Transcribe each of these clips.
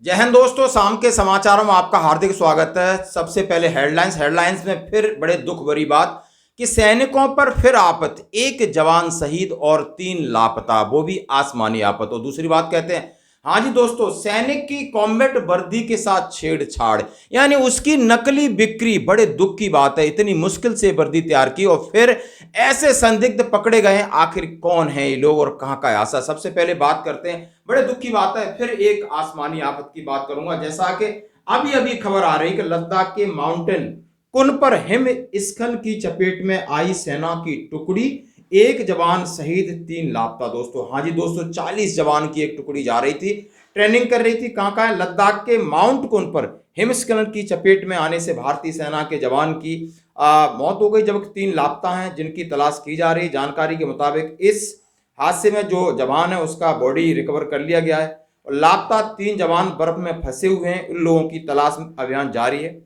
जय हिंद दोस्तों, शाम के समाचारों में आपका हार्दिक स्वागत है। सबसे पहले हेडलाइंस में फिर बड़े दुख भरी बात कि सैनिकों पर फिर आफत, एक जवान शहीद और 3 लापता, वो भी आसमानी आफत। और दूसरी बात कहते हैं, हाँ जी दोस्तों, सैनिक की कॉम्बैट वर्दी के साथ छेड़छाड़ यानी उसकी नकली बिक्री। बड़े दुख की बात है, इतनी मुश्किल से वर्दी तैयार की और फिर ऐसे संदिग्ध पकड़े गए। आखिर कौन है ये लोग और कहां का है आशा? सबसे पहले बात करते हैं, बड़े दुख की बात है, फिर एक आसमानी आफत की बात करूंगा। जैसा कि अभी अभी खबर आ रही कि लद्दाख के माउंटेन कुन पर हिमस्खलन की चपेट में आई सेना की टुकड़ी, एक जवान शहीद 3 लापता। दोस्तों हाँ जी दोस्तों, 40 जवान की एक टुकड़ी जा रही थी, ट्रेनिंग कर रही थी। कहां का है? लद्दाख के माउंट कुन पर हिमस्खलन की चपेट में आने से भारतीय सेना के जवान की मौत हो गई, जबकि 3 लापता हैं जिनकी तलाश की जा रही। जानकारी के मुताबिक इस हादसे में जो जवान है उसका बॉडी रिकवर कर लिया गया है और लापता 3 जवान बर्फ में फंसे हुए हैं। इन लोगों की तलाश अभियान जारी है।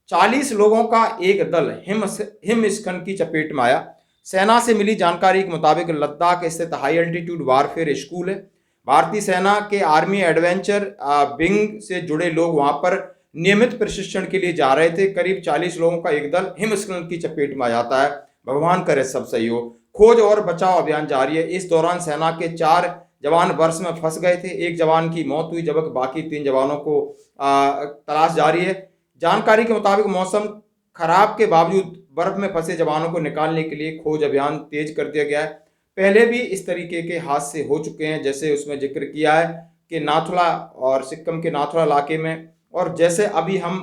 40 लोगों का एक दल हिमस्खलन की चपेट में आया। सेना से मिली जानकारी के मुताबिक लद्दाख स्थित हाई एल्टीट्यूड वारफेयर स्कूल है। भारतीय सेना के आर्मी एडवेंचर विंग से जुड़े लोग वहां पर नियमित प्रशिक्षण के लिए जा रहे थे। करीब 40 लोगों का एक दल हिमस्खलन की चपेट में आ जाता है। भगवान करे सब सही हो। खोज और बचाव अभियान जारी है। इस दौरान सेना के 4 जवान बर्फ में फंस गए थे। एक जवान की मौत हुई, जबकि बाकी 3 जवानों को तलाश जारी है। जानकारी के मुताबिक मौसम खराब के बावजूद बर्फ में फंसे जवानों को निकालने के लिए खोज अभियान तेज कर दिया गया है। पहले भी इस तरीके के हादसे हो चुके हैं, जैसे उसमें जिक्र किया है कि नाथुला और सिक्किम के नाथुला इलाके में, और जैसे अभी हम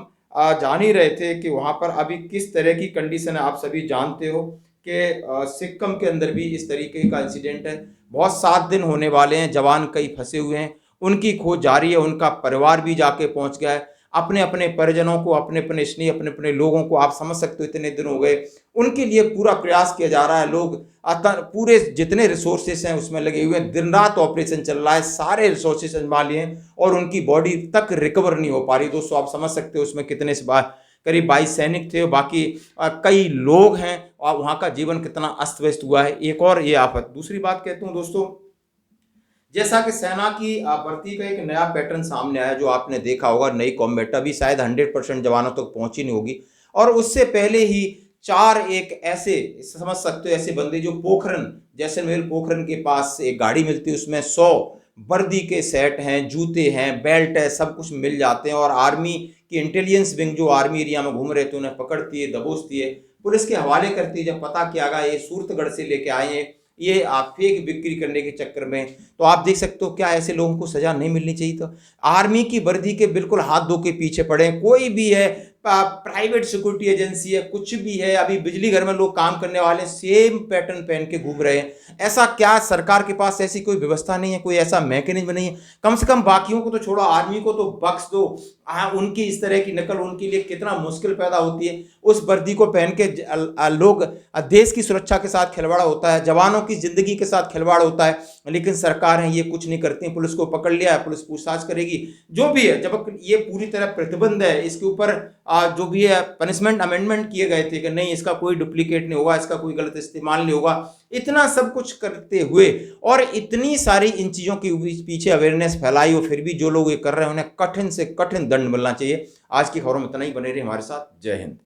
जान ही रहे थे कि वहाँ पर अभी किस तरह की कंडीशन है। आप सभी जानते हो कि सिक्किम के अंदर भी इस तरीके का इंसिडेंट है। बहुत 7 दिन होने वाले हैं, जवान कई फंसे हुए हैं, उनकी खोज जारी है। उनका परिवार भी जाके पहुंच गया है, अपने अपने परिजनों को, अपने अपने स्नेही, अपने अपने लोगों को, आप समझ सकते हो इतने दिन हो गए, उनके लिए पूरा प्रयास किया जा रहा है। लोग पूरे जितने रिसोर्सेस हैं उसमें लगे हुए हैं, दिन रात ऑपरेशन चल रहा है, सारे रिसोर्सेस आजमा लिए हैं और उनकी बॉडी तक रिकवर नहीं हो पा रही। दोस्तों आप समझ सकते हो उसमें कितने करीब 22 सैनिक थे, बाकी कई लोग हैं और वहाँ का जीवन कितना अस्त व्यस्त हुआ है। एक और ये आफत। दूसरी बात कहता हूँ दोस्तों, जैसा कि सेना की भर्ती का एक नया पैटर्न सामने आया, जो आपने देखा होगा, नई कॉम्बैट अभी शायद 100% जवानों तक पहुंची नहीं होगी। और उससे पहले ही 4 एक ऐसे, समझ सकते हो, ऐसे बंदे जो पोखरन, जैसलमेर पोखरन के पास एक गाड़ी मिलती है, उसमें 100 वर्दी के सेट हैं, जूते हैं, बेल्ट है, सब कुछ मिल जाते हैं। और आर्मी की इंटेलिजेंस विंग जो आर्मी एरिया में घूम रहे थे उन्हें पकड़ती है, दबोचती है, पुलिस के हवाले करती है। जब पता किया गया ये सूरतगढ़ से लेके आए हैं, ये आप फेक बिक्री करने के चक्कर में, तो आप देख सकते हो क्या ऐसे लोगों को सजा नहीं मिलनी चाहिए? तो आर्मी की वर्दी के बिल्कुल हाथ धो के पीछे पड़े। कोई भी है, प्राइवेट सिक्योरिटी एजेंसी है, कुछ भी है, अभी बिजली घर में लोग काम करने वाले सेम पैटर्न पहन के घूम रहे हैं। ऐसा क्या सरकार के पास ऐसी कोई व्यवस्था नहीं है, कोई ऐसा मैकेनिज्म नहीं है? कम से कम बाकियों को तो छोड़ो, आर्मी को तो बख्श दो। उनकी इस तरह की नकल उनके लिए कितना मुश्किल पैदा होती है। उस वर्दी को पहन के लोग, देश की सुरक्षा के साथ खिलवाड़ होता है, जवानों की जिंदगी के साथ खिलवाड़ होता है, लेकिन सरकार है ये कुछ नहीं करती। पुलिस को पकड़ लिया है, पुलिस पूछताछ करेगी जो भी है। जब ये पूरी तरह प्रतिबंध है, इसके ऊपर जो भी है पनिशमेंट अमेंडमेंट किए गए थे कि नहीं, इसका कोई डुप्लीकेट नहीं होगा, इसका कोई गलत इस्तेमाल नहीं होगा। इतना सब कुछ करते हुए और इतनी सारी इन चीज़ों के पीछे अवेयरनेस फैलाई और फिर भी जो लोग ये कर रहे हैं उन्हें कठिन से कठिन दंड मिलना चाहिए। आज की खबरों में इतना ही, बने रहे हमारे साथ। जय हिंद।